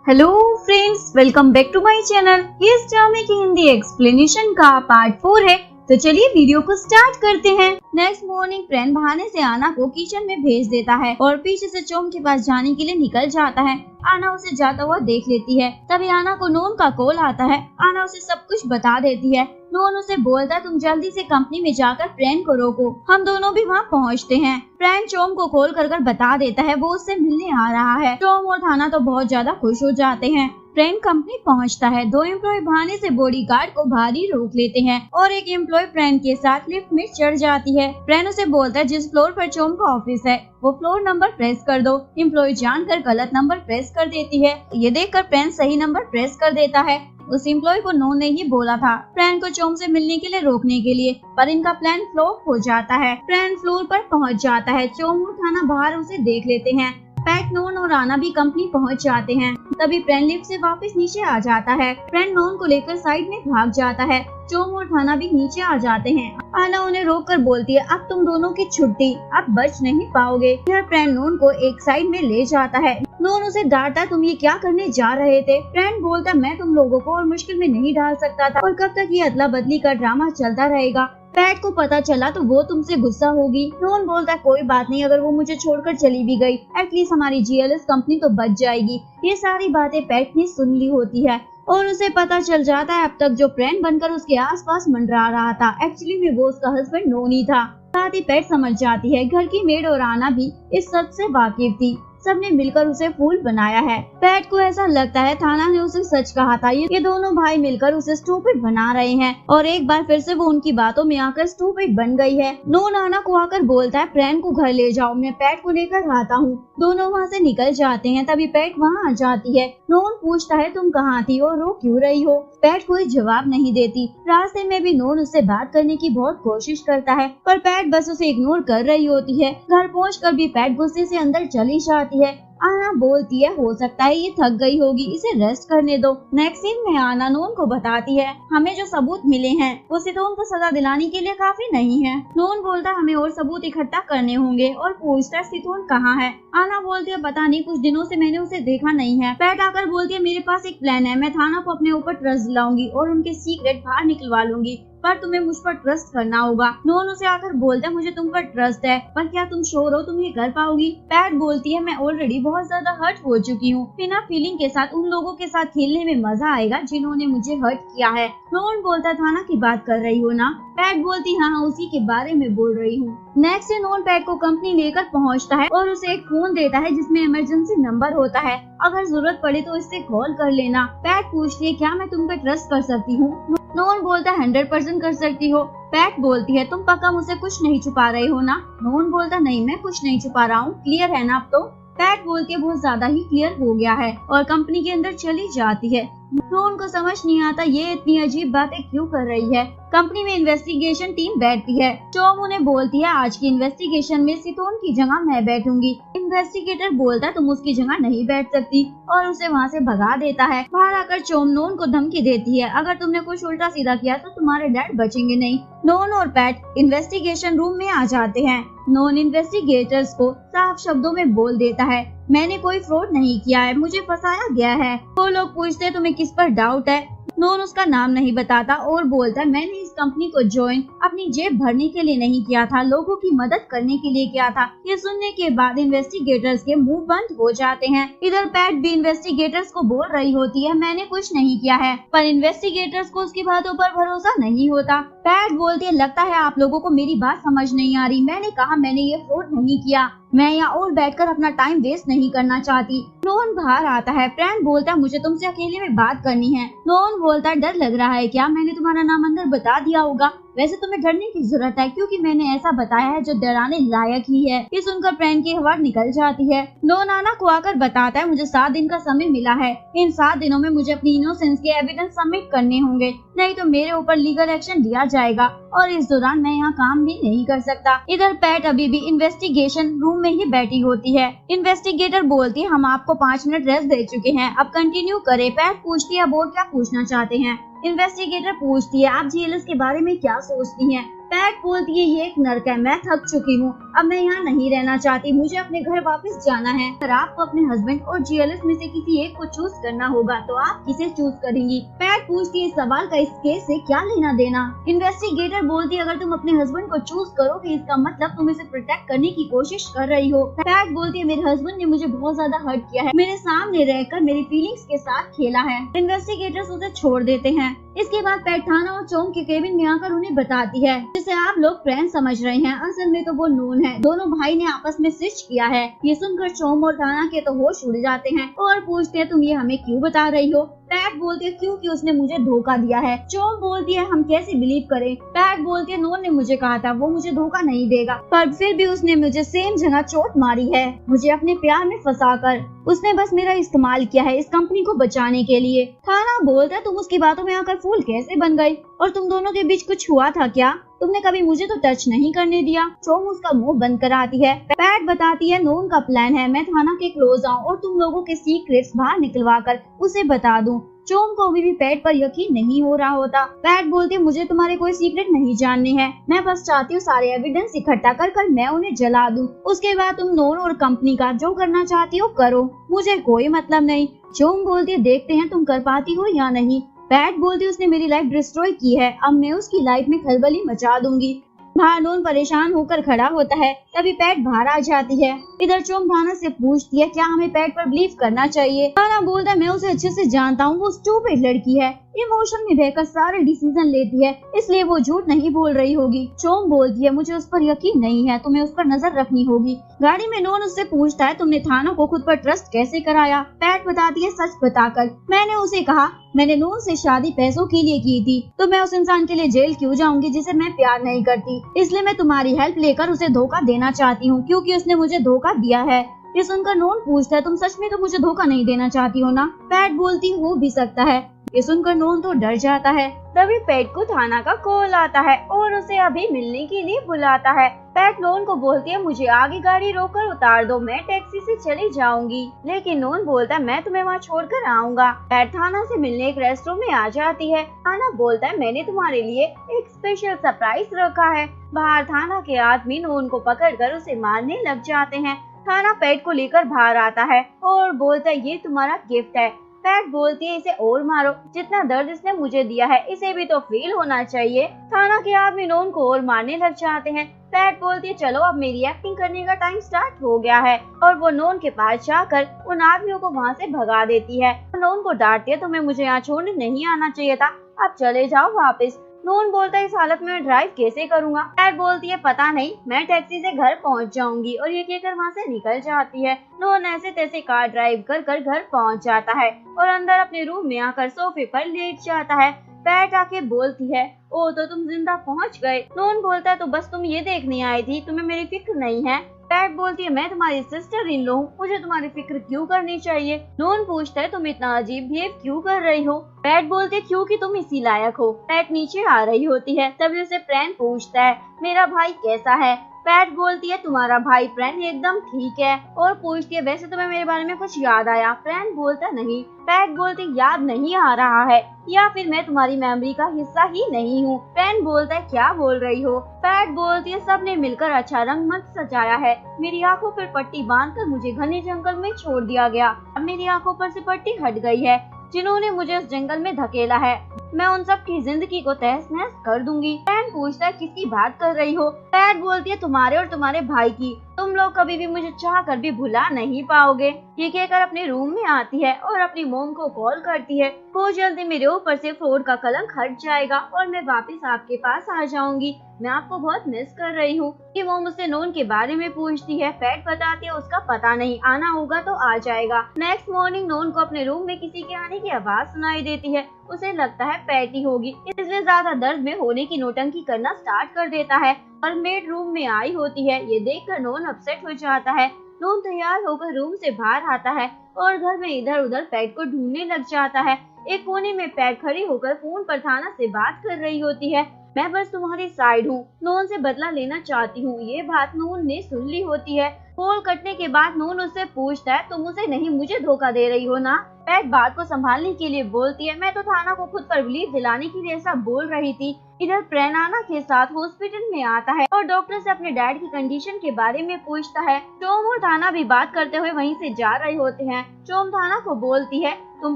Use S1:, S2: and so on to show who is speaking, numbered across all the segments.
S1: Hello friends, welcome back to my channel. ये इस ड्रामे की हिंदी एक्सप्लेनेशन का पार्ट 4 है। तो चलिए वीडियो को स्टार्ट करते हैं। नेक्स्ट मॉर्निंग फ्रेंड बहाने से आना को किचन में भेज देता है और पीछे से चोम के पास जाने के लिए निकल जाता है। आना उसे जाता हुआ देख लेती है। तभी आना को नोन का कॉल आता है। आना उसे सब कुछ बता देती है। नोन उसे बोलता है तुम जल्दी से कंपनी में जाकर फ्रेंड को रोको, हम दोनों भी वहाँ पहुँचते हैं। फ्रेंड चोम को कॉल कर बता देता है वो उससे मिलने आ रहा है। चोम और थाना तो बहुत ज्यादा खुश हो जाते हैं। फ्रेंड कंपनी पहुंचता है। दो एम्प्लॉय बहाने से बॉडीगार्ड को बाहर ही रोक लेते हैं और एक एम्प्लॉय फ्रेंड के साथ लिफ्ट में चढ़ जाती है। फ्रेंड उसे बोलता है जिस फ्लोर पर चोम का ऑफिस है वो फ्लोर नंबर प्रेस कर दो। एम्प्लॉय जानकर गलत नंबर प्रेस कर देती है। ये देखकर फ्रेंड सही नंबर प्रेस कर देता है। उस एम्प्लॉय को नोन ने ही बोला था फ्रेंड को चोम से मिलने के लिए रोकने के लिए, पर इनका प्लान फ्लॉप हो जाता है। फ्रेंड फ्लोर पर पहुंच जाता है। चोम और थाना बाहर उसे देख लेते हैं। पैट, नोन और आना भी कंपनी पहुंच जाते हैं। तभी फ्रेंड लिफ्ट से वापस नीचे आ जाता है। फ्रेंड नोन को लेकर साइड में भाग जाता है। चोम और थाना भी नीचे आ जाते हैं। आना उन्हें रोक कर बोलती है अब तुम दोनों की छुट्टी, अब बच नहीं पाओगे। यह फ्रेंड नोन को एक साइड में ले जाता है। नोन उसे डांटता तुम ये क्या करने जा रहे थे। फ्रेंड बोलता मैं तुम लोगों को और मुश्किल में नहीं डाल सकता था और कब तक ये अदला बदली का ड्रामा चलता रहेगा। पैट को पता चला तो वो तुमसे गुस्सा होगी। नोन बोलता है कोई बात नहीं, अगर वो मुझे छोड़कर चली भी गई एटलीस्ट हमारी जीएलएस कंपनी तो बच जाएगी। ये सारी बातें पैट ने सुन ली होती है और उसे पता चल जाता है अब तक जो फ्रेंड बनकर उसके आसपास मंडरा रहा था एक्चुअली में वो उसका हस्बैंड नोन ही था। साथ ही पैट समझ जाती है घर की मेड और आना भी इस सच से वाकिफ थी। सबने मिलकर उसे फूल बनाया है। पैट को ऐसा लगता है थाना ने उसे सच कहा था, ये दोनों भाई मिलकर उसे स्टूपिड बना रहे हैं और एक बार फिर से वो उनकी बातों में आकर स्टूपिड बन गई है। नोन आना को आकर बोलता है फ्रेंड को घर ले जाओ, मैं पैट को लेकर आता हूँ। दोनों वहाँ से निकल जाते हैं। तभी पैट वहाँ आ जाती है। नोन पूछता है तुम कहाँ थी और रो क्यों रही हो। पैट कोई जवाब नहीं देती। रास्ते में भी नोन उससे बात करने की बहुत कोशिश करता है पर पैट बस उसे इग्नोर कर रही होती है। घर पहुँचकर भी पैट गुस्से से अंदर चली जाती है। आना बोलती है हो सकता है ये थक गई होगी, इसे रेस्ट करने दो। नेक्स्ट सीन में आना नोन को बताती है हमें जो सबूत मिले हैं वो सितोन को सजा दिलाने के लिए काफी नहीं है। नोन बोलता है हमें और सबूत इकट्ठा करने होंगे और पूछता है सितोन कहाँ है। आना बोलती है पता नहीं, कुछ दिनों से मैंने उसे देखा नहीं है। पैट आकर बोलती है मेरे पास एक प्लान है, मैं थाना को अपने ऊपर ट्रस्ट दिलाऊंगी और उनके सीक्रेट बाहर निकलवा लूंगी, पर तुम्हें मुझ पर ट्रस्ट करना होगा। नोन उसे आकर बोलता है मुझे तुम पर ट्रस्ट है, पर क्या तुम श्योर हो तुम ये कर पाओगी। पैट बोलती है मैं ऑलरेडी बहुत ज्यादा हर्ट हो चुकी हूँ, बिना फीलिंग के साथ उन लोगों के साथ खेलने में मजा आएगा जिन्होंने मुझे हर्ट किया है। नोन बोलता है थाना की बात कर रही हो ना। पैट बोलती हाँ उसी के बारे में बोल रही हूँ। नेक्स्ट डे नोन पैट को कंपनी लेकर पहुँचता है और उसे एक फोन देता है जिसमें इमरजेंसी नंबर होता है, अगर जरूरत पड़े तो इससे कॉल कर लेना। पैट पूछती है क्या मैं तुम पे ट्रस्ट कर सकती हूँ। नोन बोलता है 100% कर सकती हो। पैट बोलती है तुम पक्का मुझसे कुछ नहीं छुपा रहे हो ना। नोन बोलता नहीं मैं कुछ नहीं छुपा रहा हूँ, क्लियर है ना अब तो। पैट बोलती है बहुत ज्यादा ही क्लियर हो गया है और कंपनी के अंदर चली जाती है। नोन को समझ नहीं आता ये इतनी अजीब बातें क्यों कर रही है। कंपनी में इन्वेस्टिगेशन टीम बैठती है। चोम उन्हें बोलती है आज की इन्वेस्टिगेशन में सितोन की जगह मैं बैठूंगी। इन्वेस्टिगेटर बोलता है तुम उसकी जगह नहीं बैठ सकती और उसे वहाँ से भगा देता है। बाहर आकर चोम नोन को धमकी देती है अगर तुमने कुछ उल्टा सीधा किया तो तुम्हारे डैड बचेंगे नहीं। नोन और पैट इन्वेस्टिगेशन रूम में आ जाते हैं। नोन इन्वेस्टिगेटर्स को साफ शब्दों में बोल देता है मैंने कोई फ्रॉड नहीं किया है, मुझे फंसाया गया है। वो लोग पूछते तुम्हें किस पर डाउट है। नोन उसका नाम नहीं बताता और बोलता है मैंने इस कंपनी को ज्वाइन अपनी जेब भरने के लिए नहीं किया था, लोगों की मदद करने के लिए किया था। ये सुनने के बाद इन्वेस्टिगेटर्स के मुंह बंद हो जाते हैं। इधर पैट भी इन्वेस्टिगेटर्स को बोल रही होती है मैंने कुछ नहीं किया है, पर इन्वेस्टिगेटर्स को उसकी बातों पर भरोसा नहीं होता। पैट बोलती है लगता है आप लोगों को मेरी बात समझ नहीं आ रही, मैंने कहा मैंने ये फ्रॉड नहीं किया, मैं यहाँ और बैठकर अपना टाइम वेस्ट नहीं करना चाहती। नोन बाहर आता है। फ्रेंड बोलता है मुझे तुमसे अकेले में बात करनी है। नोन बोलता है डर लग रहा है क्या, मैंने तुम्हारा नाम अंदर बता दिया होगा, वैसे तुम्हें डरने की जरूरत है क्योंकि मैंने ऐसा बताया है जो डराने लायक ही है। ये सुनकर फ्रेंड की हवा निकल जाती है। नोन आना को आकर बताता है मुझे 7 दिन का समय मिला है, इन 7 दिनों में मुझे अपनी इनोसेंस के एविडेंस सबमिट करने होंगे, नहीं तो मेरे ऊपर लीगल एक्शन लिया जाएगा और इस दौरान मैं यहाँ काम भी नहीं कर सकता। इधर पैट अभी भी इन्वेस्टिगेशन रूम में ही बैठी होती है। इन्वेस्टिगेटर बोलती है हम आपको 5 मिनट रेस्ट दे चुके हैं, अब कंटिन्यू करें। पैट पूछती है वो क्या पूछना चाहते हैं। इन्वेस्टिगेटर पूछती है आप जीएलएस के बारे में क्या सोचती हैं। पैट बोलती है ये एक नर्क है, मैं थक चुकी हूँ, अब मैं यहाँ नहीं रहना चाहती, मुझे अपने घर वापस जाना है। अगर आपको अपने हस्बैंड और जीएलएफ में से किसी एक को चूज करना होगा तो आप किसे चूज करेंगी? पैट पूछती है इस सवाल का इस केस से क्या लेना देना। इन्वेस्टिगेटर बोलती है अगर तुम अपने हस्बैंड को चूज करोगे इसका मतलब तुम इसे प्रोटेक्ट करने की कोशिश कर रही हो। पैट बोलती है मेरे हस्बैंड ने मुझे बहुत ज्यादा हर्ट किया है, मेरे सामने रहकर मेरी फीलिंग्स के साथ खेला है। इन्वेस्टिगेटर्स उसे छोड़ देते हैं। इसके बाद पैट थाना और चोंग के केबिन में आकर उन्हें बताती है जिसे आप लोग फ्रेंड समझ रहे हैं, असल में तो वो नून है, दोनों भाई ने आपस में स्विच किया है। ये सुनकर चोंग और थाना के तो होश उड़ जाते हैं और पूछते हैं तुम ये हमें क्यों बता रही हो? पैट बोलती है क्योंकि उसने मुझे धोखा दिया है। चोंग बोलती है हम कैसे बिलीव करें? पैट बोलती है नून ने मुझे कहा था वो मुझे धोखा नहीं देगा, पर फिर भी उसने मुझे सेम जगह चोट मारी है, मुझे अपने प्यार में फंसाकर। उसने बस मेरा इस्तेमाल किया है इस कंपनी को बचाने के लिए। थाना बोलता है तुम उसकी बातों में आकर फूल कैसे बन गई और तुम दोनों के बीच कुछ हुआ था क्या? तुमने कभी मुझे तो टच नहीं करने दिया। चोंग उसका मुंह बंद कराती है। पैट बताती है नून का प्लान है मैं थाना के क्लोज आऊं और तुम लोगों के सीक्रेट्स बाहर निकलवा कर उसे बता दूं। चोंग को अभी भी पैट पर यकीन नहीं हो रहा होता। पैट बोलती है मुझे तुम्हारे कोई सीक्रेट नहीं जानने हैं, मैं बस चाहती हूँ सारे एविडेंस इकट्ठा कर मैं उन्हें जला दूं। उसके बाद तुम नून और कंपनी का जो करना चाहती हो करो, मुझे कोई मतलब नहीं। चोंग बोलती है देखते हैं तुम कर पाती हो या नहीं। पैट बोलती है उसने मेरी लाइफ डिस्ट्रॉय की है, अब मैं उसकी लाइफ में खलबली मचा दूंगी। बाहर नून परेशान होकर खड़ा होता है, तभी पैट बाहर आ जाती है। इधर चोंग थाना से पूछती है क्या हमें पैट पर बिलीव करना चाहिए? थाना बोलता है मैं उसे अच्छे से जानता हूँ, वो स्टूपिड लड़की है, इमोशन में बहकर सारे डिसीजन लेती है, इसलिए वो झूठ नहीं बोल रही होगी। चोंग बोलती है मुझे उस पर यकीन नहीं है, तुम्हें उस पर नजर रखनी होगी। गाड़ी में नून उससे पूछता है तुमने थाना को खुद पर ट्रस्ट कैसे कराया? पैट बताती है सच बताकर। मैंने उसे कहा मैंने नून से शादी पैसों के लिए की थी, तो मैं उस इंसान के लिए जेल क्यों जाऊंगी जिसे मैं प्यार नहीं करती, इसलिए मैं तुम्हारी हेल्प लेकर उसे धोखा देना चाहती हूँ क्योंकि उसने मुझे धोखा दिया है। ये सुनकर नून पूछता है तुम सच में तो मुझे धोखा नहीं देना चाहती हो ना? पैट बोलती हो भी सकता है। ये सुनकर नून तो डर जाता है। तभी पैट को थाना का कॉल आता है और उसे अभी मिलने के लिए बुलाता है। पैट नून को बोलती है मुझे आगे गाड़ी रोककर उतार दो, मैं टैक्सी से चली जाऊंगी। लेकिन नून बोलता है मैं तुम्हें वहाँ छोड़कर आऊंगा। पैट थाना से मिलने एक रेस्टोरेंट में आ जाती है। थाना बोलता है मैंने तुम्हारे लिए एक स्पेशल सरप्राइज रखा है। बाहर थाना के आदमी नून को पकड़कर उसे मारने लग जाते हैं। थाना पैट को लेकर बाहर आता है और बोलता है ये तुम्हारा गिफ्ट है। पैट बोलती है इसे और मारो, जितना दर्द इसने मुझे दिया है इसे भी तो फील होना चाहिए। थाना के आदमी नून को और मारने लग जाते हैं। पैट बोलती है चलो अब मेरी एक्टिंग करने का टाइम स्टार्ट हो गया है और वो नून के पास जाकर उन आदमियों को वहाँ से भगा देती है। नून को डांटती है तुम्हें मुझे यहाँ छोड़ने नहीं आना चाहिए था, अब चले जाओ वापस। नून बोलता है इस हालत में मैं ड्राइव कैसे करूँगा? पैट बोलती है पता नहीं, मैं टैक्सी से घर पहुँच जाऊंगी और ये कहकर वहाँ से निकल जाती है। नून ऐसे तैसे कार ड्राइव कर घर पहुँच जाता है और अंदर अपने रूम में आकर सोफे पर लेट जाता है। पैट आके बोलती है ओ तो तुम जिंदा पहुँच गए। नून बोलता है तो बस तुम ये देखने आई थी, तुम्हें मेरी फिक्र नहीं है। पैट बोलती है मैं तुम्हारी सिस्टर इन लॉ हूँ, मुझे तुम्हारी फिक्र क्यों करनी चाहिए? नून पूछता है तुम इतना अजीब बिहेव क्यों कर रही हो? पैट बोलती है क्योंकि तुम इसी लायक हो। पैट नीचे आ रही होती है, तभी उसे प्रैन पूछता है मेरा भाई कैसा है? पैट बोलती है तुम्हारा भाई प्रैन एकदम ठीक है और पूछती है वैसे तुम्हें मेरे बारे में कुछ याद आया? प्रैन बोलता नहीं। पैट बोलती याद नहीं आ रहा है या फिर मैं तुम्हारी मेमोरी का हिस्सा ही नहीं हूँ। प्रैन बोलता है क्या बोल रही हो? पैट बोलती है सबने मिलकर अच्छा रंग मंच सजाया है, मेरी आंखों पर पट्टी बांधकर मुझे घने जंगल में छोड़ दिया गया, अब मेरी आंखों पर से पट्टी हट गई है, जिन्होंने मुझे उस जंगल में धकेला है मैं उन सब की जिंदगी को तहस नहस कर दूंगी। पैट पूछता है किसकी बात कर रही हो? पैट बोलती है तुम्हारे और तुम्हारे भाई की, तुम लोग कभी भी मुझे चाह कर भी भुला नहीं पाओगे। ये कहकर अपने रूम में आती है और अपनी मोम को कॉल करती है बहुत जल्दी मेरे ऊपर से फ्रॉड का कलंक हट जाएगा और मैं वापस आपके पास आ जाऊंगी, मैं आपको बहुत मिस कर रही हूँ। कि वो मुझसे नून के बारे में पूछती है। पैट बताती है उसका पता नहीं, आना होगा तो आ जाएगा। नेक्स्ट मॉर्निंग नून को अपने रूम में किसी के आने की आवाज सुनाई देती है, उसे लगता है पैट ही होगी, इसलिए ज्यादा दर्द में होने की नौटंकी करना स्टार्ट कर देता है और मेड रूम में आई होती है। ये देखकर नून अपसेट हो जाता है। नून तैयार होकर रूम से बाहर आता है और घर में इधर उधर पैट को ढूंढने लग जाता है। एक कोने में पैट खड़ी होकर फोन पर थाना से बात कर रही होती है। मैं बस तुम्हारी साइड हूँ, नून से बदला लेना चाहती हूँ। ये बात नून ने सुन ली होती है। कॉल कटने के बाद नून उससे पूछता है तुम उसे नहीं मुझे धोखा दे रही हो ना। पैट बात को संभालने के लिए बोलती है मैं तो थाना को खुद पर बिलीव दिलाने के लिए ऐसा बोल रही थी। इधर प्रेन आना के साथ हॉस्पिटल में आता है और डॉक्टर से अपने डैड की कंडीशन के बारे में पूछता है। टॉम और थाना भी बात करते हुए वहीं से जा रहे होते हैं। टॉम थाना को बोलती है तुम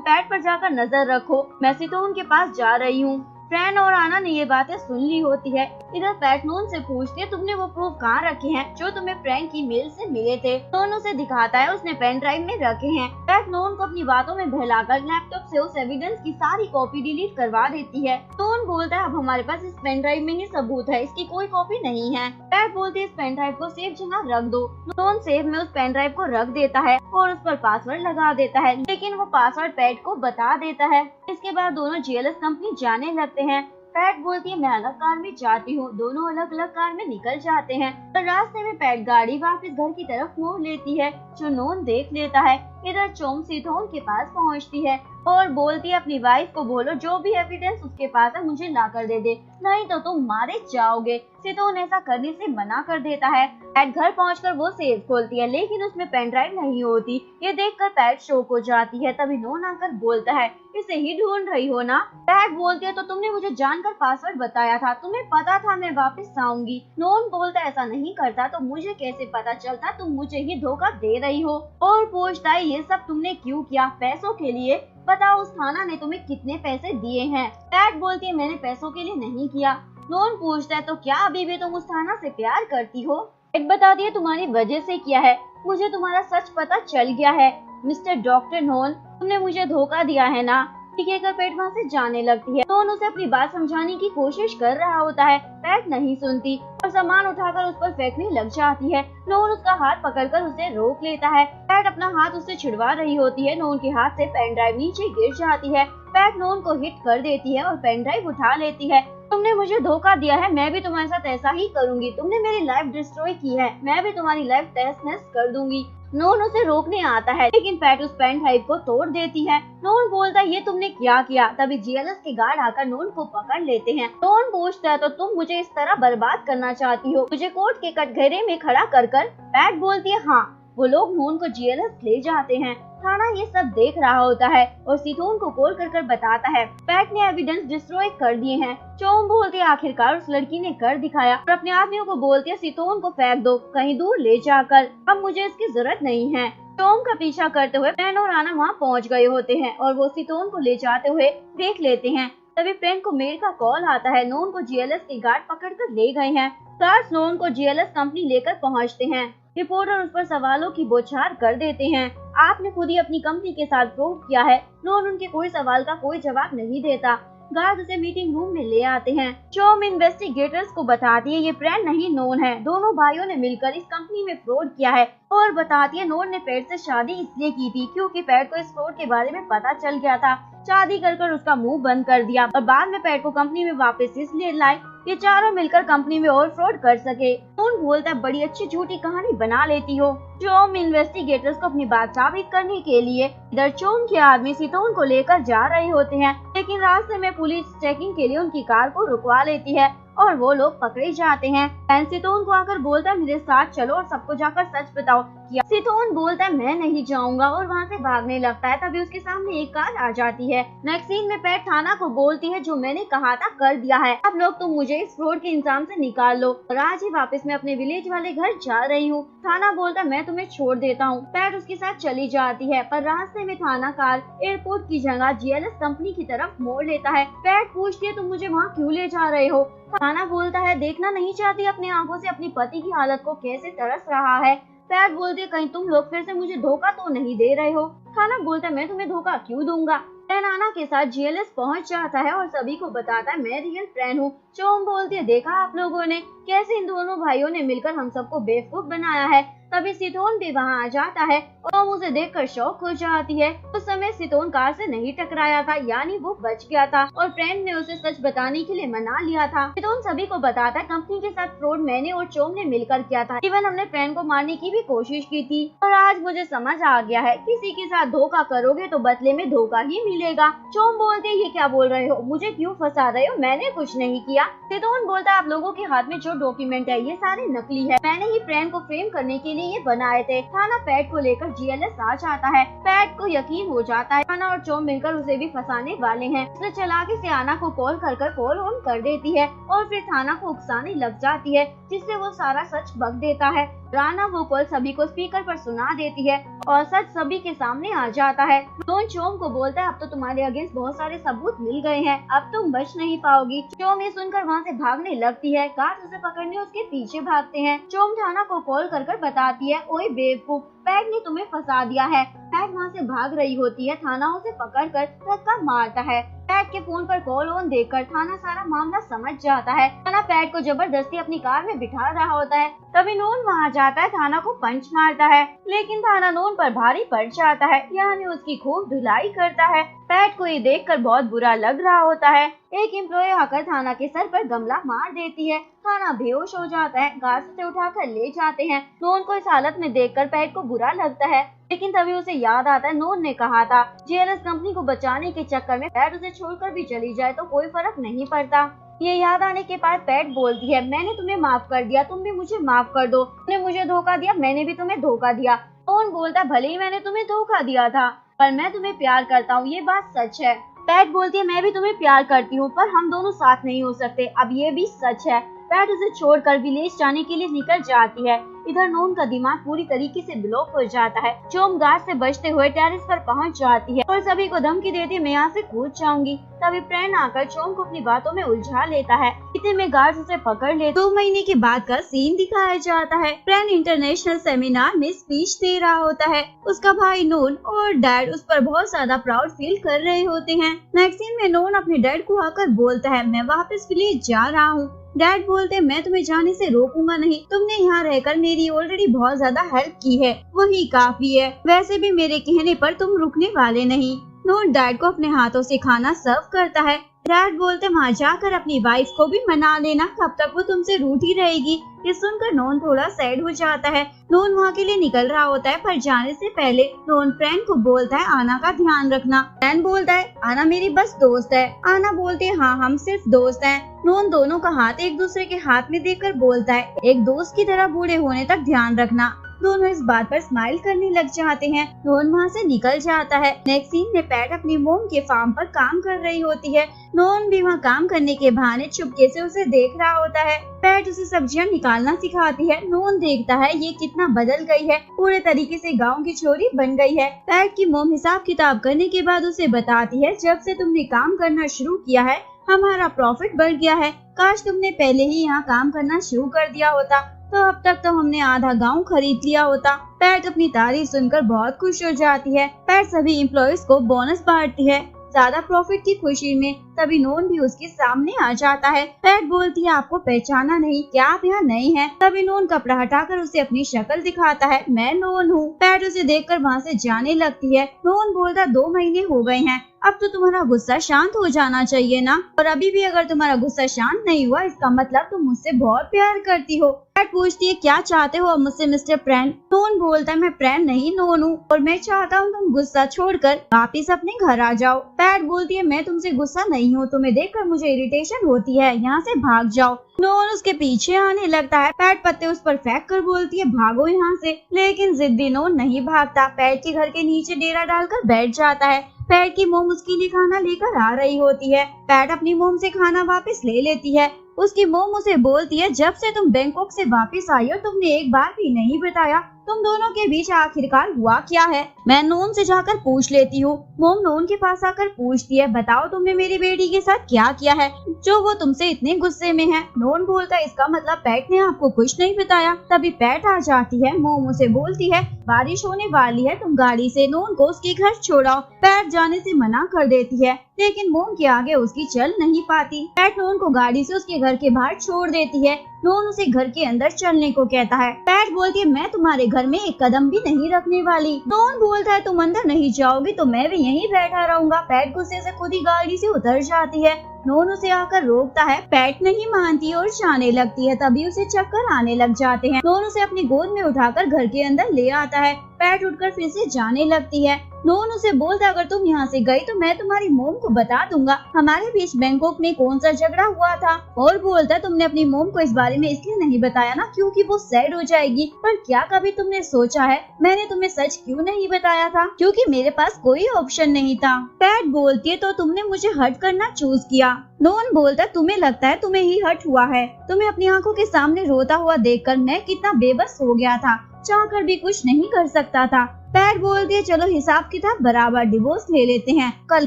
S1: पैट पर जाकर नजर रखो, मैं सीतोन के पास जा रही हूँ। फ्रैन और आना ने ये बातें सुन ली होती है। इधर पैट नून से पूछती है तुमने वो प्रूफ कहाँ रखे हैं जो तुम्हें फ्रैंक की मेल से मिले थे। नून उसे दिखाता है उसने पेन ड्राइव में रखे हैं। पैट नून को अपनी बातों में बहलाकर लैपटॉप से उस एविडेंस की सारी कॉपी डिलीट करवा देती है। नून बोलता है अब हमारे पास इस पेन ड्राइव में ही सबूत है, इसकी कोई कॉपी नहीं है। पैट बोलती है इस पेन ड्राइव को सेफ जगह रख दो। नून सेफ में उस पेन ड्राइव को रख देता है और उस पर पासवर्ड लगा देता है, लेकिन वो पासवर्ड पैट को बता देता है। इसके बाद दोनों जीएलएस कंपनी जाने लगते हैं। पैट बोलती है मैं अलग कार में जाती हूँ। दोनों अलग अलग कार में निकल जाते हैं। तो रास्ते में पैट गाड़ी वापस घर की तरफ मोड़ लेती है जो नून देख लेता है। इधर चोम सीथोन के पास पहुँचती है और बोलती है अपनी वाइफ को बोलो जो भी एविडेंस उसके पास है मुझे ला कर दे दे, नहीं तो तुम मारे जाओगे। सीथोन ऐसा करने से मना कर देता है। पैट घर पहुंचकर वो सेफ खोलती है लेकिन उसमें पेन ड्राइव नहीं होती। ये देखकर पैट शॉक हो जाती है। तभी नून आकर बोलता है इसे ही ढूंढ रही हो ना। पैट बोलती है तो तुमने मुझे जानकर पासवर्ड बताया था, तुम्हें पता था मैं वापस आऊंगी। नून बोलता है ऐसा नहीं करता तो मुझे कैसे पता चलता तुम मुझे ही धोखा दे रही हो। और पूछता है ये सब तुमने क्यों किया, पैसों के लिए? बताओ उस थाना ने तुम्हें कितने पैसे दिए हैं? पैट बोलती है मैंने पैसों के लिए नहीं किया। नून पूछता है तो क्या अभी भी तुम उस थाना से प्यार करती हो? पैट बताती है तुम्हारी वजह से किया है, मुझे तुम्हारा सच पता चल गया है। मिस्टर डॉक्टर नोन तुमने मुझे धोखा दिया है ना। कहकर पैट वहाँ से जाने लगती है। नोन उसे अपनी बात समझाने की कोशिश कर रहा होता है। पैट नहीं सुनती और सामान उठाकर उस पर फेंकने लग जाती है। नोन उसका हाथ पकड़कर उसे रोक लेता है। पैट अपना हाथ उससे छुड़वा रही होती है। नोन के हाथ से पेन ड्राइव नीचे गिर जाती है। पैट नोन को हिट कर देती है और पेन ड्राइव उठा लेती है। तुमने मुझे धोखा दिया है, मैं भी तुम्हारे साथ ऐसा ही करूंगी। तुमने मेरी लाइफ डिस्ट्रॉय की है, मैं भी तुम्हारी लाइफ तहस नहस कर दूंगी। नोन उसे रोकने आता है लेकिन पैट उस पेन ड्राइव को तोड़ देती है। नोन बोलता है ये तुमने क्या किया? तभी जीएलएस के गार्ड आकर नोन को पकड़ लेते हैं। नोन पूछता है तो तुम मुझे इस तरह बर्बाद करना चाहती हो, मुझे कोर्ट के कटघरे में खड़ा कर कर? पैट बोलती है हाँ। वो लोग नोन को जीएलएस ले जाते हैं। थाना ये सब देख रहा होता है और सीथोन को कॉल कर बताता है पैट ने एविडेंस डिस्ट्रॉय कर दिए हैं। चोम बोलती है आखिरकार उस लड़की ने कर दिखाया और अपने आदमियों को बोलती है सीथोन को फेंक दो कहीं दूर ले जाकर, अब मुझे इसकी जरूरत नहीं है। टॉम का पीछा करते हुए पेन और आना वहाँ पहुँच गए होते हैं और वो सीथोन को ले जाते हुए देख लेते हैं। तभी पेन को मेल का कॉल आता है। नोन को जीएलएस के गार्ड पकड़ कर ले गए हैं। गार्ड्स नोन को जीएलएस कंपनी लेकर पहुँचते हैं। रिपोर्टर उस पर सवालों की बौछार कर देते हैं। आपने खुद ही अपनी कंपनी के साथ फ्रॉड किया है। नोन उनके कोई सवाल का कोई जवाब नहीं देता। गार्ड उसे मीटिंग रूम में ले आते हैं। चोम इन्वेस्टिगेटर्स को बताती है ये फ्रेंड नहीं नोन है, दोनों भाइयों ने मिलकर इस कंपनी में फ्रॉड किया है। और बताती है नोन ने पैट से शादी इसलिए की थी क्योंकि पैट को इस फ्रॉड के बारे में पता चल गया था। शादी कर उसका मुंह बंद कर दिया और बाद में पैट को कंपनी में वापस इसलिए लाए ये चारों मिलकर कंपनी में और फ्रॉड कर सके। नोन बोलता है बड़ी अच्छी झूठी कहानी बना लेती हो। चोम इन्वेस्टिगेटर्स को अपनी बात साबित करने के लिए इधर चोम के आदमी सीथोन को लेकर जा रहे होते हैं, लेकिन रास्ते में पुलिस चेकिंग के लिए उनकी कार को रुकवा लेती है और वो लोग पकड़े जाते हैं। सीथोन को आकर बोलता है मेरे साथ चलो और सबको जाकर सच बताओ। सीथोन बोलता है मैं नहीं जाऊंगा और वहाँ से भागने लगता है। तभी उसके सामने एक कार आ जाती है। नेक्स्ट सीन में पैट थाना को बोलती है जो मैंने कहा था कर दिया है, अब लोग तुम मुझे इस फ्रॉड के इंजाम से निकाल लो और आज ही वापस मैं अपने विलेज वाले घर जा रही हूँ। थाना बोलता है मैं तुम्हें छोड़ देता हूँ। पैट उसके साथ चली जाती है पर रास्ते में थाना कार एयरपोर्ट की जगह जीएलएस कंपनी की तरफ मोड़ लेता है। पैट पूछती है तुम मुझे वहाँ क्यों ले जा रहे हो? थाना बोलता है देखना नहीं चाहती अपनी आंखों से अपनी पति की हालत को कैसे तरस रहा है। पैट बोलती है कहीं तुम लोग फिर से मुझे धोखा तो नहीं दे रहे हो? थाना बोलता है मैं तुम्हें धोखा क्यों दूंगा। नाना के साथ जीएलएस पहुंच जाता है और सभी को बताता है मैं रियल फ्रेंड हूँ। चोम बोलती है देखा आप लोगों ने कैसे इन दोनों भाइयों ने मिलकर हम सबको बेवकूफ बनाया है। तभी सीथोन भी वहाँ आ जाता है और उसे देखकर शौक हो जाती है। उस समय सीथोन कार से नहीं टकराया था, यानी वो बच गया था और फ्रेंड ने उसे सच बताने के लिए मना लिया था। सीथोन सभी को बताता है कंपनी के साथ फ्रॉड मैंने और चोम ने मिलकर किया था। इवन हमने फ्रेंड को मारने की भी कोशिश की थी और आज मुझे समझ आ गया है किसी के साथ धोखा करोगे तो बदले में धोखा ही मिलेगा। चोम बोलते ये क्या बोल रहे हो, मुझे क्यों फंसा रहे हो, मैंने कुछ नहीं किया। सीथोन बोलता आप लोगों के हाथ में जो डॉक्यूमेंट है ये सारे नकली है, मैंने ही फ्रेंड को फ्रेम करने के ने ये बनाए थे। थाना पैट को लेकर जीएलएस आ जाता है। पैट को यकीन हो जाता है आना और चोम मिलकर उसे भी फंसाने वाले हैं। उसने चालाकी से आना को कॉल कर कॉल ऑन कर देती है और फिर थाना को उकसाने लग जाती है, जिससे वो सारा सच बक देता है। राना वो कॉल सभी को स्पीकर पर सुना देती है और सच सभी के सामने आ जाता है। नोन चोम को बोलता है अब तो तुम्हारे अगेंस्ट बहुत सारे सबूत मिल गए हैं, अब तुम बच नहीं पाओगी। चोम ये सुनकर वहाँ से भागने लगती है। गार्ड उसे पकड़ने उसके पीछे भागते हैं। चोम थाना को कॉल कर बताती है ओए बेवकूफ, पैट ने तुम्हें फंसा दिया है। पैट वहाँ से भाग रही होती है। थाना उसे पकड़कर धक्का मारता है। पैट के फोन पर कॉल ऑन देखकर थाना सारा मामला समझ जाता है। थाना पैट को जबरदस्ती अपनी कार में बिठा रहा होता है। तभी नोन वहाँ जाता है, थाना को पंच मारता है, लेकिन थाना नोन पर भारी पड़ जाता है, यानी उसकी खूब धुलाई करता है। पैट को ये देखकर बहुत बुरा लग रहा होता है। एक एम्प्लॉय आकर थाना के सर पर गमला मार देती है। थाना बेहोश हो जाता है। गार्ड उसे उठाकर ले जाते हैं। नोन को इस हालत में देखकर पैट को बुरा लगता है, लेकिन तभी उसे याद आता है नोन ने कहा था जीएलएस कंपनी को बचाने के चक्कर में पैट उसे छोड़कर भी चली जाए तो कोई फर्क नहीं पड़ता। ये याद आने के बाद पैट बोलती है मैंने तुम्हें माफ कर दिया, तुम भी मुझे माफ कर दो। तुमने मुझे धोखा दिया, मैंने भी तुम्हें धोखा दिया। नोन बोलता भले ही मैंने तुम्हें धोखा दिया था, पर मैं तुम्हें प्यार करता हूँ, ये बात सच है। पैट बोलती है मैं भी तुम्हें प्यार करती हूँ, पर हम दोनों साथ नहीं हो सकते, अब ये भी सच है। पैट उसे छोड़कर विलेज जाने के लिए निकल जाती है। इधर नोन का दिमाग पूरी तरीके से ब्लॉक हो जाता है। चोम गार्ड से बचते हुए टेरेस पर पहुंच जाती है और सभी को धमकी देती है मैं यहाँ से कूद जाऊंगी। तभी प्रैन आकर चोम को अपनी बातों में उलझा लेता है। इतने में गार्ड उसे पकड़ ले। 2 महीने के बाद का सीन दिखाया जाता है। प्रैन इंटरनेशनल सेमिनार में स्पीच दे रहा होता है। उसका भाई नोन और डैड उस पर बहुत ज्यादा प्राउड फील कर रहे होते हैं। नेक्स्ट सीन में नोन अपने डैड को आकर बोलता है मैं वापस विलेज जा रहा हूँ। डैड बोलते मैं तुम्हें जाने से रोकूंगा नहीं, तुमने यहाँ रहकर मेरी ऑलरेडी बहुत ज्यादा हेल्प की है, वही काफी है, वैसे भी मेरे कहने पर तुम रुकने वाले नहीं। नोन डैड को अपने हाथों से खाना सर्व करता है। डैड बोलते वहाँ जाकर अपनी वाइफ को भी मना लेना, कब तक वो तुमसे रूठी रहेगी। ये सुनकर नोन थोड़ा सैड हो जाता है। नोन वहाँ के लिए निकल रहा होता है, पर जाने से पहले नोन फ्रेंड को बोलता है आना का ध्यान रखना। फ्रेंड बोलता है आना मेरी बस दोस्त है। आना बोलते है हाँ हम सिर्फ दोस्त हैं। नोन दोनों का हाथ एक दूसरे के हाथ में देकर बोलता है एक दोस्त की तरह बूढ़े होने तक ध्यान रखना। दोनों इस बात पर स्माइल करने लग जाते हैं। नोन वहाँ से निकल जाता है। नेक्स्ट सीन में पैट अपनी मोम के फार्म पर काम कर रही होती है। नोन भी वहाँ काम करने के बहाने चुपके से उसे देख रहा होता है। पैट उसे सब्जियां निकालना सिखाती है। नोन देखता है ये कितना बदल गई है, पूरे तरीके से गांव की छोरी बन गई है। पैट की मोम हिसाब किताब करने के बाद उसे बताती है जब से तुमने काम करना शुरू किया है हमारा प्रॉफिट बढ़ गया है। काश तुमने पहले ही यहाँ काम करना शुरू कर दिया होता, तो अब तक तो हमने आधा गांव खरीद लिया होता। पैट अपनी तारीफ सुनकर बहुत खुश हो जाती है। पैट सभी एम्प्लॉयज को बोनस बांटती है ज्यादा प्रॉफिट की खुशी में। तभी नोन भी उसके सामने आ जाता है। पैट बोलती है आपको पहचाना नहीं, क्या आप यहाँ नई हैं? तभी नोन कपड़ा हटाकर उसे अपनी शक्ल दिखाता है, मैं नोन हूँ। पैट उसे देखकर वहाँ से जाने लगती है। नोन बोलता 2 महीने हो गए हैं, अब तो तुम्हारा गुस्सा शांत हो जाना चाहिए ना, और अभी भी अगर तुम्हारा गुस्सा शांत नहीं हुआ इसका मतलब तुम मुझसे बहुत प्यार करती हो। पैट पूछती है क्या चाहते हो अब मुझसे मिस्टर प्रैन? नोन बोलता है मैं प्रैन नहीं नोन हूँ, और मैं चाहता हूँ तुम गुस्सा छोड़कर वापिस अपने घर आ जाओ। पैट बोलती है मैं तुमसे गुस्सा नहीं हूँ, तुम्हें देखकर मुझे इरिटेशन होती है, यहाँ से भाग जाओ। नोन उसके पीछे आने लगता है। पैट पत्ते उस पर फेंक कर बोलती है भागो यहाँ से, लेकिन जिद्दी नोन नहीं भागता। पैट के घर के नीचे डेरा डालकर बैठ जाता है। पैट की मोम उसके लिए खाना लेकर आ रही होती है। पैट अपनी मोम से खाना वापस ले लेती है। उसकी मोम उसे बोलती है जब से तुम बैंकॉक से वापस आई हो तुमने एक बार भी नहीं बताया तुम दोनों के बीच आखिरकार हुआ क्या है। मैं नोन से जाकर पूछ लेती हूँ। मोम नोन के पास आकर पूछती है बताओ तुमने मेरी बेटी के साथ क्या किया है जो वो तुमसे इतने गुस्से में है। नोन बोलता है इसका मतलब पैट ने आपको कुछ नहीं बताया। तभी पैट आ जाती है। मोम उसे बोलती है बारिश होने वाली है, तुम गाड़ी से नोन को उसके घर छोड़ाओ। पैट जाने से मना कर देती है, लेकिन मोम के आगे उसकी चल नहीं पाती। पैट नोन को गाड़ी से उसके घर के बाहर छोड़ देती है। नोन उसे घर के अंदर चलने को कहता है। पैट बोलती है मैं तुम्हारे घर में एक कदम भी नहीं रखने वाली। नोन बोलता है तुम अंदर नहीं जाओगी तो मैं भी यहीं बैठा रहूंगा। पैट गुस्से से खुद ही गाड़ी से उतर जाती है। नोन उसे आकर रोकता है। पैट नहीं मानती और जाने लगती है। तभी उसे चक्कर आने लग जाते हैं। नोन उसे अपनी गोद में उठाकर घर के अंदर ले आता है। पैट उठकर फिर से जाने लगती है। नोन उसे बोलता अगर तुम यहाँ से गई तो मैं तुम्हारी मोम को बता दूंगा हमारे बीच बैंकॉक में कौन सा झगड़ा हुआ था। और बोलता तुमने अपनी मोम को इस बारे में इसलिए नहीं बताया ना क्योंकि वो सैड हो जाएगी, पर क्या कभी तुमने सोचा है मैंने तुम्हें सच क्यों नहीं बताया था? क्योंकि मेरे पास कोई ऑप्शन नहीं था। पैट बोलती है तो तुमने मुझे हर्ट करना चूज किया। नोन बोलता तुम्हें लगता है तुम्हें ही हर्ट हुआ है, तुम्हें अपनी आंखों के सामने रोता हुआ देखकर मैं कितना बेबस हो गया था, चाहकर भी कुछ नहीं कर सकता था। पैट बोलती है चलो हिसाब किताब बराबर, डिवोर्स ले लेते हैं, कल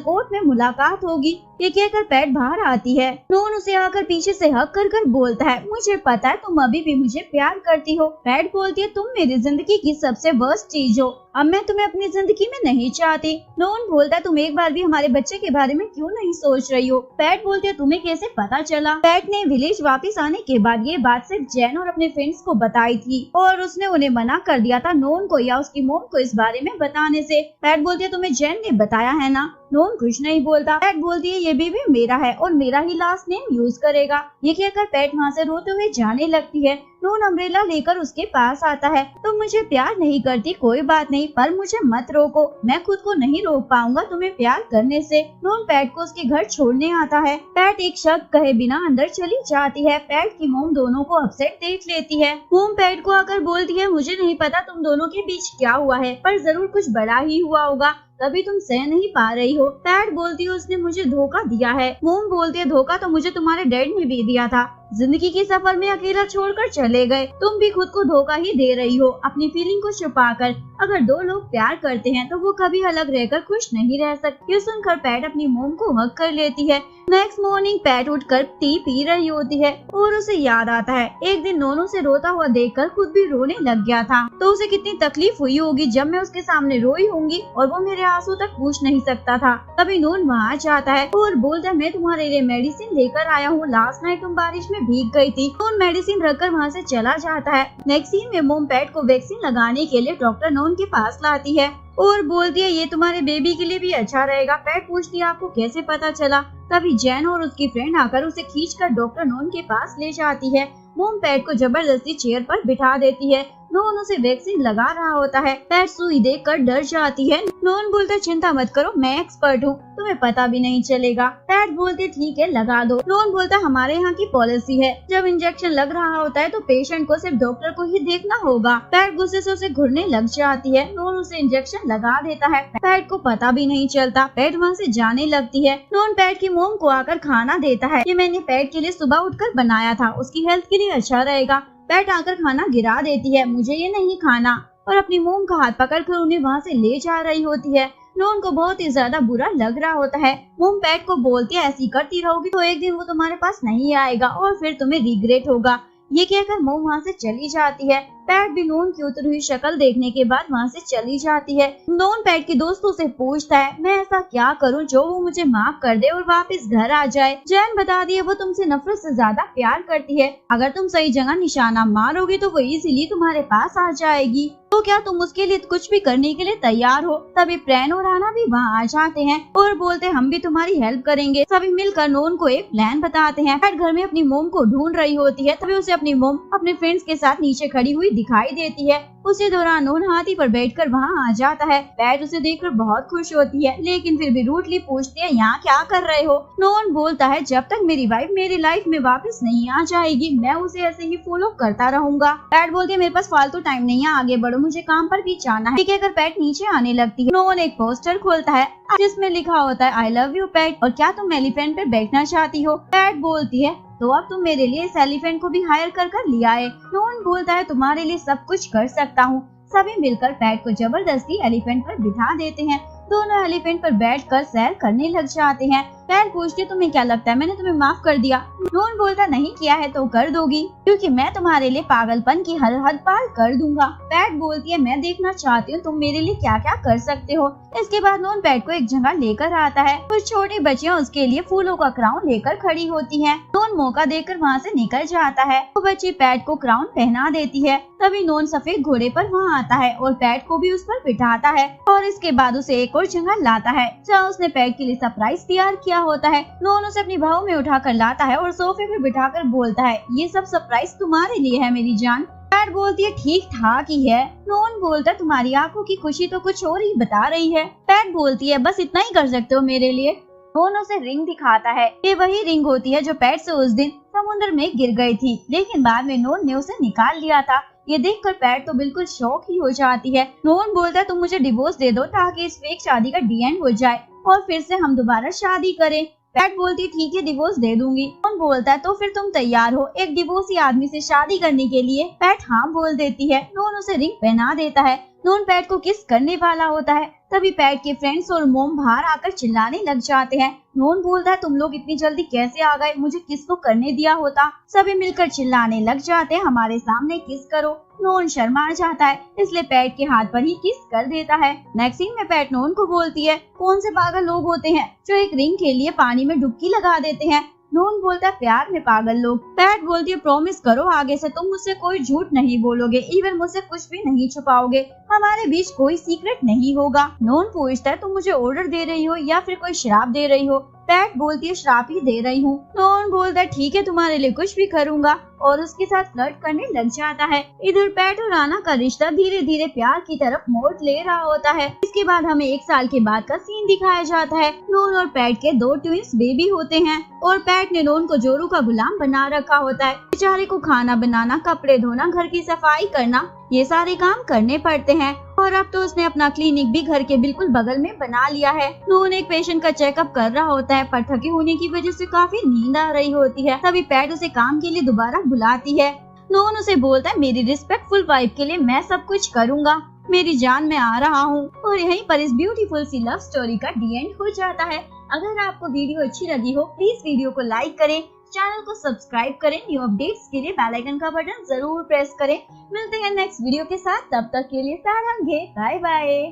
S1: कोर्ट में मुलाकात होगी। ये कहकर पैट बाहर आती है। नोन उसे आकर पीछे से हक कर कर बोलता है मुझे पता है तुम अभी भी मुझे प्यार करती हो। पैट बोलती है तुम मेरी जिंदगी की सबसे वर्स्ट चीज हो, अब मैं तुम्हें अपनी जिंदगी में नहीं चाहती। नोन बोलता है तुम एक बार भी हमारे बच्चे के बारे में क्यों नहीं सोच रही हो? पैट बोलती है तुम्हें कैसे पता चला? पैट ने विलेज वापस आने के बाद ये बात सिर्फ जैन और अपने फ्रेंड्स को बताई थी और उसने उन्हें मना कर दिया था नोन को या उसकी मोम को इस बारे में बताने से। पैट बोलती है तुम्हें जैन ने बताया है ना? नोन कुछ नहीं बोलता। पैट बोलती है ये बेबी मेरा है और मेरा ही लास्ट नेम यूज करेगा। ये कहकर पैट वहाँ से रोते हुए जाने लगती है। नोन अम्ब्रेला लेकर उसके पास आता है। तुम मुझे प्यार नहीं करती कोई बात नहीं, पर मुझे मत रोको, मैं खुद को नहीं रोक पाऊंगा तुम्हें प्यार करने से। नोन पैट को उसके घर छोड़ने आता है। पैट एक शब्द कहे बिना अंदर चली जाती है। पैट की मोम दोनों को अपसेट देख लेती है। मोम पैट को आकर बोलती है मुझे नहीं पता तुम दोनों के बीच क्या हुआ है, पर जरूर कुछ बड़ा ही हुआ होगा तभी तुम सह नहीं पा रही हो। पैट बोलती है उसने मुझे धोखा दिया है। मोम बोलती है धोखा तो मुझे तुम्हारे डैड ने भी दिया था, जिंदगी के सफर में अकेला छोड़कर चले गए, तुम भी खुद को धोखा ही दे रही हो अपनी फीलिंग को छुपाकर। अगर दो लोग प्यार करते हैं तो वो कभी अलग रहकर खुश नहीं रह सकते। ये सुनकर पैट अपनी मोम को हक कर लेती है। नेक्स्ट मॉर्निंग पैट उठकर टी पी रही होती है और उसे याद आता है एक दिन नोनू से रोता हुआ देखकर खुद भी रोने लग गया था, तो उसे कितनी तकलीफ हुई होगी जब मैं उसके सामने रोई होंगी और वो मेरे आंसू तक पूछ नहीं सकता था। तभी नोन वहाँ जाता है और बोलता है मैं तुम्हारे लिए मेडिसिन लेकर आया हूँ, लास्ट नाइट तुम बारिश में भीग गई थी। नोन मेडिसिन रखकर वहाँ से चला जाता है। नेक्स्ट सीन में मोम पैट को वैक्सीन लगाने के लिए डॉक्टर नोन के पास लाती है और बोलती है ये तुम्हारे बेबी के लिए भी अच्छा रहेगा। पैट पूछती है आपको कैसे पता चला? तभी जैन और उसकी फ्रेंड आकर उसे खींचकर डॉक्टर नोन के पास ले जाती है। मोम पैट को जबरदस्ती चेयर पर बिठा देती है। नोन उसे वैक्सीन लगा रहा होता है। पैट सुई देखकर डर जाती है। नोन बोलता चिंता मत करो मैं एक्सपर्ट हूँ, तुम्हें पता भी नहीं चलेगा। पैट बोलते ठीक है लगा दो। नोन बोलता हमारे यहाँ की पॉलिसी है जब इंजेक्शन लग रहा होता है तो पेशेंट को सिर्फ डॉक्टर को ही देखना होगा। पैट गुस्से से उसे घुरने लग जाती है। नोन उसे इंजेक्शन लगा देता है। पैट को पता भी नहीं चलता। पैट वहाँ से जाने लगती है। नोन पैट की मोम को आकर खाना देता है। ये मैंने पैट के लिए सुबह उठकर बनाया था, उसकी हेल्थ के लिए अच्छा रहेगा। पैट आकर खाना गिरा देती है, मुझे ये नहीं खाना, और अपनी मोम का हाथ पकड़कर उन्हें वहाँ से ले जा रही होती है। नोन को बहुत ही ज्यादा बुरा लग रहा होता है। मोम पैट को बोलती है ऐसी करती रहोगी तो एक दिन वो तुम्हारे पास नहीं आएगा और फिर तुम्हें रिग्रेट होगा। ये कहकर मोम वहाँ से चली जाती है। पैट भी नोन की उतरी हुई शक्ल देखने के बाद वहाँ से चली जाती है। नोन पैट के दोस्तों से पूछता है मैं ऐसा क्या करूँ जो वो मुझे माफ कर दे और वापस घर आ जाए। जैन बता दिए वो तुमसे नफरत से ज्यादा प्यार करती है, अगर तुम सही जगह निशाना मारोगी तो वो इजीली तुम्हारे पास आ जाएगी, तो क्या तुम उसके लिए कुछ भी करने के लिए तैयार हो? तभी प्रैन और आना भी वहाँ आ जाते हैं और बोलते हम भी तुम्हारी हेल्प करेंगे। सभी मिलकर नोन को एक प्लान बताते हैं। पैट घर में अपनी मोम को ढूंढ रही होती है, तभी उसे अपनी मोम अपने फ्रेंड्स के साथ नीचे खड़ी हुई दिखाई देती है। उसी दौरान नोन हाथी पर बैठकर वहाँ आ जाता है। पैट उसे देखकर बहुत खुश होती है, लेकिन फिर भी रूडली पूछती है यहाँ क्या कर रहे हो? नोन बोलता है जब तक मेरी वाइफ मेरी लाइफ में वापस नहीं आ जाएगी मैं उसे ऐसे ही फॉलो करता रहूंगा। पैट बोलती है मेरे पास फालतू टाइम नहीं है, आगे बढ़ो मुझे काम पर भी जाना है। कहकर पैट नीचे आने लगती है। नोन एक पोस्टर खोलता है जिसमें लिखा होता है आई लव यू पैट, और क्या तुम एलिफेंट पे बैठना चाहती हो? पैट बोलती है तो अब तुम मेरे लिए इस एलिफेंट को भी हायर कर लिया है। नोन बोलता है तुम्हारे लिए सब कुछ कर सकता हूँ। सभी मिलकर पैट को जबरदस्ती एलिफेंट पर बिठा देते हैं। दोनों एलिफेंट पर बैठकर सैर करने लग जाते हैं। पैट पूछती तुम्हें क्या लगता है मैंने तुम्हें माफ कर दिया? नोन बोलता नहीं किया है तो कर दोगी, क्योंकि मैं तुम्हारे लिए पागलपन की हर हद पार कर दूंगा। पैट बोलती है मैं देखना चाहती हूँ तुम मेरे लिए क्या क्या कर सकते हो। इसके बाद नोन पैट को एक जगह लेकर आता है। कुछ छोटी बच्चियाँ उसके लिए फूलों का क्राउन लेकर खड़ी होती है। नोन मौका देकर वहाँ से निकल जाता है। वो बच्ची पैट को क्राउन पहना देती है। तभी नोन सफेद घोड़े पर वहाँ आता है और पैट को भी उस पर बिठाता है और इसके बाद उसे एक और जगह लाता है जहाँ उसने पैट के लिए सरप्राइज तैयार किया होता है। नोन उसे अपनी बाहों में उठाकर लाता है और सोफे पे बिठाकर बोलता है ये सब सरप्राइज तुम्हारे लिए है मेरी जान। पैट बोलती है ठीक ठाक ही है। नोन बोलता तुम्हारी आंखों की खुशी तो कुछ और ही बता रही है। पैट बोलती है बस इतना ही कर सकते हो मेरे लिए। नोन उसे रिंग दिखाता है। ये वही रिंग होती है जो पैट से उस दिन समुद्र में गिर गई थी, लेकिन बाद में नोन ने उसे निकाल लिया था। ये देखकर पैट तो बिल्कुल शॉक ही हो जाती है। नोन बोलता है तुम मुझे डिवोर्स दे दो ताकि इस फेक शादी का डी एंड हो जाए और फिर से हम दोबारा शादी करें। पैट बोलती है ठीक है डिवोर्स दे दूंगी। नोन बोलता है तो फिर तुम तैयार हो एक डिवोर्सी आदमी से शादी करने के लिए। पैट हाँ बोल देती है। नोन उसे रिंग पहना देता है। नोन पैट को किस करने वाला होता है, तभी पैट के फ्रेंड्स और मोम बाहर आकर चिल्लाने लग जाते हैं। नोन बोलता है तुम लोग इतनी जल्दी कैसे आ गए, मुझे किस को करने दिया होता। सभी मिलकर चिल्लाने लग जाते हैं हमारे सामने किस करो। नोन शर्मा जाता है, इसलिए पैट के हाथ पर ही किस कर देता है। नेक्स्ट सीन में पैट नोन को बोलती है कौन से पागल लोग होते हैं जो एक रिंग के लिए पानी में डुबकी लगा देते हैं। नोन बोलता है प्यार में पागल लोग। पैट बोलती है प्रॉमिस करो आगे से तुम मुझसे कोई झूठ नहीं बोलोगे, इवन मुझसे कुछ भी नहीं छुपाओगे, हमारे बीच कोई सीक्रेट नहीं होगा। नोन पूछता है तुम मुझे ऑर्डर दे रही हो या फिर कोई शराब दे रही हो। पैट बोलती है श्राप ही दे रही हूँ। नोन बोलता है ठीक है तुम्हारे लिए कुछ भी करूँगा और उसके साथ फ्लर्ट करने लग जाता है। इधर पैट और आना का रिश्ता धीरे धीरे प्यार की तरफ मोड़ ले रहा होता है। इसके बाद हमें 1 साल के बाद का सीन दिखाया जाता है। नोन और पैट के 2 ट्विंस बेबी होते हैं और पैट ने नोन को जोरू का गुलाम बना रखा होता है। बेचारे को खाना बनाना, कपड़े धोना, घर की सफाई करना, ये सारे काम करने पड़ते हैं और अब तो उसने अपना क्लिनिक भी घर के बिल्कुल बगल में बना लिया है। नोन एक पेशेंट का चेकअप कर रहा होता है पर थके होने की वजह से काफी नींद आ रही होती है। तभी पैट उसे काम के लिए दोबारा बुलाती है। नोन उसे बोलता है मेरी रिस्पेक्टफुल वाइफ के लिए मैं सब कुछ करूँगा, मेरी जान मैं आ रहा हूँ। और यहीं पर इस ब्यूटीफुल सी लव स्टोरी का डी एंड हो जाता है। अगर आपको वीडियो अच्छी लगी हो प्लीज वीडियो को लाइक करें, चैनल को सब्सक्राइब करें, न्यू अपडेट्स के लिए बेल आइकन का बटन जरूर प्रेस करें। मिलते हैं नेक्स्ट वीडियो के साथ, तब तक के लिए सारंगे, बाय बाय।